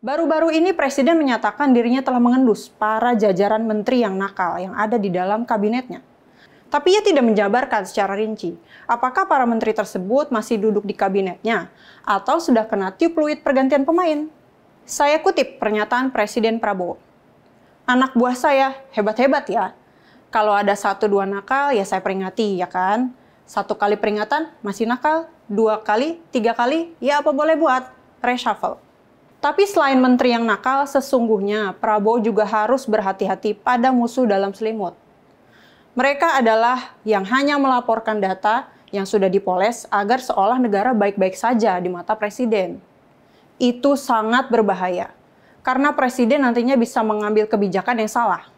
Baru-baru ini Presiden menyatakan dirinya telah mengendus para jajaran menteri yang nakal yang ada di dalam kabinetnya. Tapi ia tidak menjabarkan secara rinci apakah para menteri tersebut masih duduk di kabinetnya atau sudah kena tiup fluid pergantian pemain. Saya kutip pernyataan Presiden Prabowo. "Anak buah saya hebat-hebat ya. Kalau ada 1-2 nakal ya saya peringati ya kan. 1 kali peringatan masih nakal, 2 kali, 3 kali ya apa boleh buat, reshuffle." Tapi selain menteri yang nakal, sesungguhnya Prabowo juga harus berhati-hati pada musuh dalam selimut. Mereka adalah yang hanya melaporkan data yang sudah dipoles agar seolah negara baik-baik saja di mata Presiden. Itu sangat berbahaya, karena Presiden nantinya bisa mengambil kebijakan yang salah.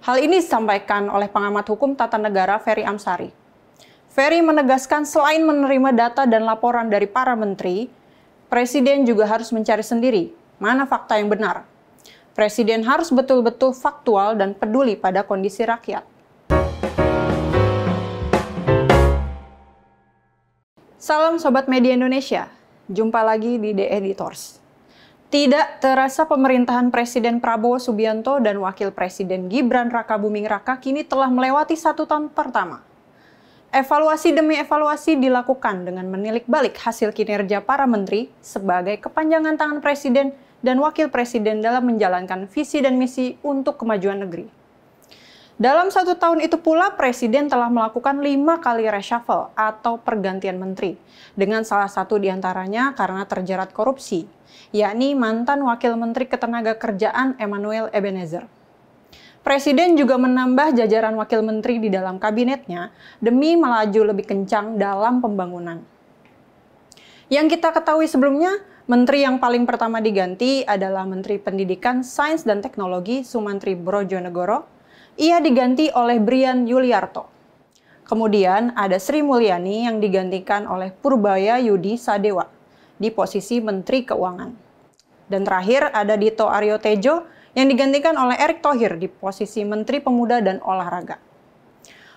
Hal ini disampaikan oleh pengamat hukum tata negara Ferry Amsari. Ferry menegaskan selain menerima data dan laporan dari para menteri, Presiden juga harus mencari sendiri mana fakta yang benar. Presiden harus betul-betul faktual dan peduli pada kondisi rakyat. Salam Sobat Media Indonesia, jumpa lagi di The Editors. Tidak terasa pemerintahan Presiden Prabowo Subianto dan Wakil Presiden Gibran Rakabuming Raka kini telah melewati 1 tahun pertama. Evaluasi demi evaluasi dilakukan dengan menilik balik hasil kinerja para menteri sebagai kepanjangan tangan Presiden dan Wakil Presiden dalam menjalankan visi dan misi untuk kemajuan negeri. Dalam 1 tahun itu pula, Presiden telah melakukan 5 kali reshuffle atau pergantian menteri, dengan salah satu diantaranya karena terjerat korupsi, yakni mantan Wakil Menteri Ketenagakerjaan Emmanuel Ebenezer. Presiden juga menambah jajaran wakil menteri di dalam kabinetnya demi melaju lebih kencang dalam pembangunan. Yang kita ketahui sebelumnya, menteri yang paling pertama diganti adalah Menteri Pendidikan, Sains dan Teknologi Sumantri Brodjonegoro. Ia diganti oleh Brian Yuliarto. Kemudian ada Sri Mulyani yang digantikan oleh Purbaya Yudi Sadewa di posisi Menteri Keuangan. Dan terakhir ada Dito Aryo Tejo yang digantikan oleh Erick Thohir di posisi Menteri Pemuda dan Olahraga.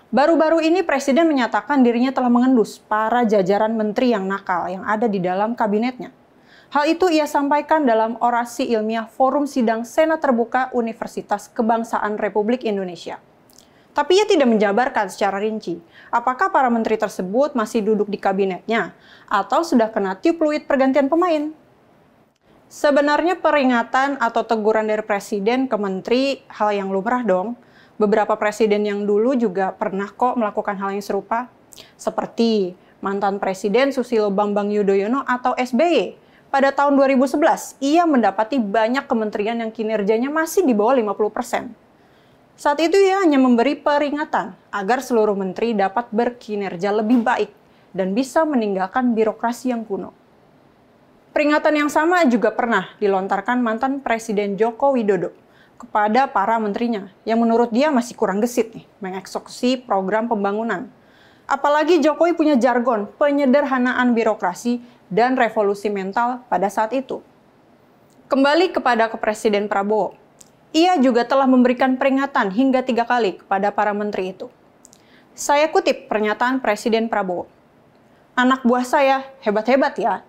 Baru-baru ini Presiden menyatakan dirinya telah mengendus para jajaran menteri yang nakal yang ada di dalam kabinetnya. Hal itu ia sampaikan dalam orasi ilmiah Forum Sidang Senat Terbuka Universitas Kebangsaan Republik Indonesia. Tapi ia tidak menjabarkan secara rinci apakah para menteri tersebut masih duduk di kabinetnya atau sudah kena tiup fluid pergantian pemain. Sebenarnya peringatan atau teguran dari Presiden ke menteri hal yang lumrah dong. Beberapa presiden yang dulu juga pernah kok melakukan hal yang serupa. Seperti mantan Presiden Susilo Bambang Yudhoyono atau SBY. Pada tahun 2011, ia mendapati banyak kementerian yang kinerjanya masih di bawah 50%. Saat itu ia hanya memberi peringatan agar seluruh menteri dapat berkinerja lebih baik dan bisa meninggalkan birokrasi yang kuno. Peringatan yang sama juga pernah dilontarkan mantan Presiden Joko Widodo kepada para menterinya yang menurut dia masih kurang gesit nih mengeksekusi program pembangunan. Apalagi Jokowi punya jargon penyederhanaan birokrasi dan revolusi mental pada saat itu. Kembali kepada Presiden Prabowo, ia juga telah memberikan peringatan hingga 3 kali kepada para menteri itu. Saya kutip pernyataan Presiden Prabowo. "Anak buah saya hebat-hebat ya.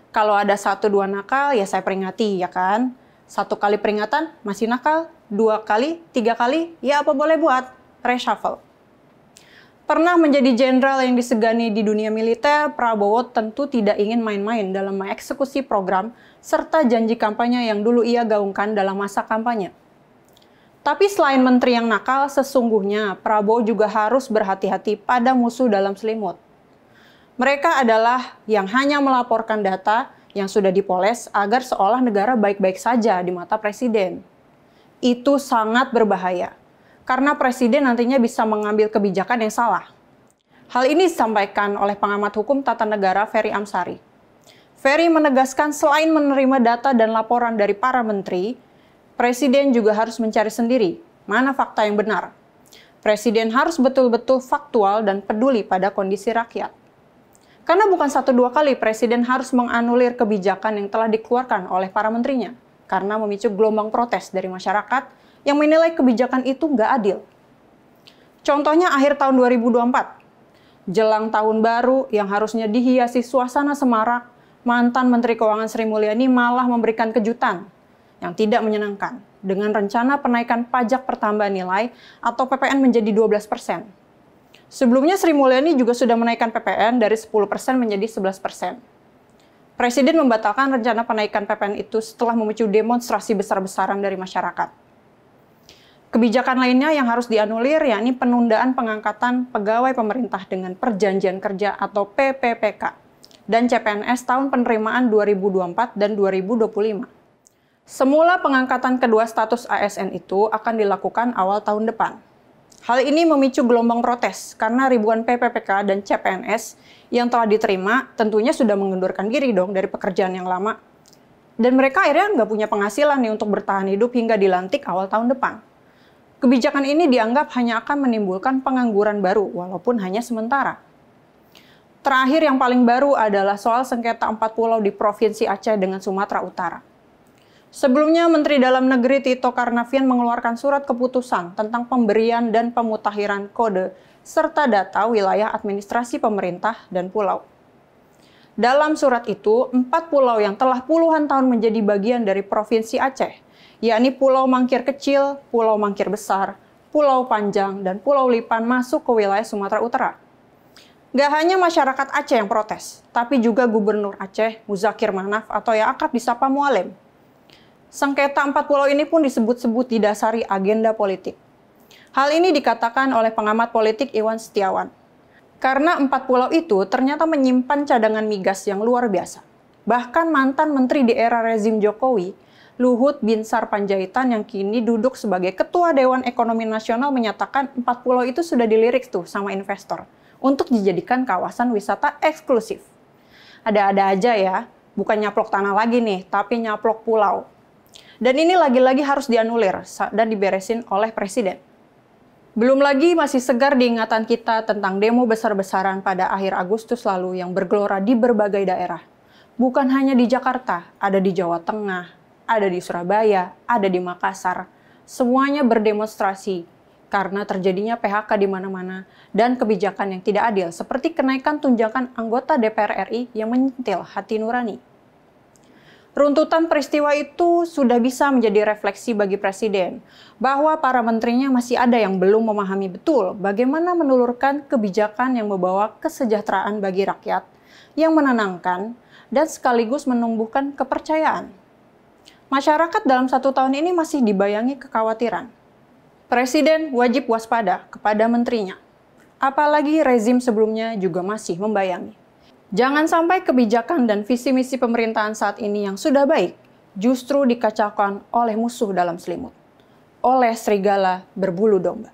Kalau ada 1-2 nakal, ya saya peringati, ya kan? 1 kali peringatan, masih nakal. 2 kali, 3 kali, ya apa boleh buat, reshuffle." Pernah menjadi jenderal yang disegani di dunia militer, Prabowo tentu tidak ingin main-main dalam mengeksekusi program serta janji kampanye yang dulu ia gaungkan dalam masa kampanye. Tapi selain menteri yang nakal, sesungguhnya Prabowo juga harus berhati-hati pada musuh dalam selimut. Mereka adalah yang hanya melaporkan data yang sudah dipoles agar seolah negara baik-baik saja di mata Presiden. Itu sangat berbahaya, karena Presiden nantinya bisa mengambil kebijakan yang salah. Hal ini disampaikan oleh pengamat hukum tata negara Ferry Amsari. Ferry menegaskan selain menerima data dan laporan dari para menteri, Presiden juga harus mencari sendiri mana fakta yang benar. Presiden harus betul-betul faktual dan peduli pada kondisi rakyat. Karena bukan 1-2 kali Presiden harus menganulir kebijakan yang telah dikeluarkan oleh para menterinya, karena memicu gelombang protes dari masyarakat yang menilai kebijakan itu nggak adil. Contohnya akhir tahun 2024, jelang tahun baru yang harusnya dihiasi suasana semarak, mantan Menteri Keuangan Sri Mulyani malah memberikan kejutan yang tidak menyenangkan dengan rencana penaikan pajak pertambahan nilai atau PPN menjadi 12%. Sebelumnya Sri Mulyani juga sudah menaikkan PPN dari 10% menjadi 11%. Presiden membatalkan rencana penaikan PPN itu setelah memicu demonstrasi besar-besaran dari masyarakat. Kebijakan lainnya yang harus dianulir yakni penundaan pengangkatan pegawai pemerintah dengan perjanjian kerja atau PPPK dan CPNS tahun penerimaan 2024 dan 2025. Semula pengangkatan kedua status ASN itu akan dilakukan awal tahun depan. Hal ini memicu gelombang protes karena ribuan PPPK dan CPNS yang telah diterima tentunya sudah mengundurkan diri dong dari pekerjaan yang lama. Dan mereka akhirnya nggak punya penghasilan nih untuk bertahan hidup hingga dilantik awal tahun depan. Kebijakan ini dianggap hanya akan menimbulkan pengangguran baru walaupun hanya sementara. Terakhir yang paling baru adalah soal sengketa 4 pulau di Provinsi Aceh dengan Sumatera Utara. Sebelumnya, Menteri Dalam Negeri Tito Karnavian mengeluarkan surat keputusan tentang pemberian dan pemutakhiran kode serta data wilayah administrasi pemerintah dan pulau. Dalam surat itu, 4 pulau yang telah puluhan tahun menjadi bagian dari Provinsi Aceh, yakni Pulau Mangkir Kecil, Pulau Mangkir Besar, Pulau Panjang, dan Pulau Lipan masuk ke wilayah Sumatera Utara. Gak hanya masyarakat Aceh yang protes, tapi juga Gubernur Aceh, Muzakir Manaf, atau yang akrab disapa Mualim. Sengketa 4 pulau ini pun disebut-sebut didasari agenda politik. Hal ini dikatakan oleh pengamat politik Iwan Setiawan. Karena 4 pulau itu ternyata menyimpan cadangan migas yang luar biasa. Bahkan mantan menteri di era rezim Jokowi, Luhut Binsar Panjaitan yang kini duduk sebagai Ketua Dewan Ekonomi Nasional menyatakan 4 pulau itu sudah dilirik tuh sama investor untuk dijadikan kawasan wisata eksklusif. Ada-ada aja ya, bukan nyaplok tanah lagi nih, tapi nyaplok pulau. Dan ini lagi-lagi harus dianulir dan diberesin oleh Presiden. Belum lagi masih segar diingatan kita tentang demo besar-besaran pada akhir Agustus lalu yang bergelora di berbagai daerah. Bukan hanya di Jakarta, ada di Jawa Tengah, ada di Surabaya, ada di Makassar. Semuanya berdemonstrasi karena terjadinya PHK di mana-mana dan kebijakan yang tidak adil seperti kenaikan tunjangan anggota DPR RI yang menyentil hati nurani. Runtutan peristiwa itu sudah bisa menjadi refleksi bagi Presiden bahwa para menterinya masih ada yang belum memahami betul bagaimana menulurkan kebijakan yang membawa kesejahteraan bagi rakyat, yang menenangkan dan sekaligus menumbuhkan kepercayaan. Masyarakat dalam 1 tahun ini masih dibayangi kekhawatiran. Presiden wajib waspada kepada menterinya. Apalagi rezim sebelumnya juga masih membayangi. Jangan sampai kebijakan dan visi misi pemerintahan saat ini yang sudah baik justru dikacaukan oleh musuh dalam selimut, oleh serigala berbulu domba.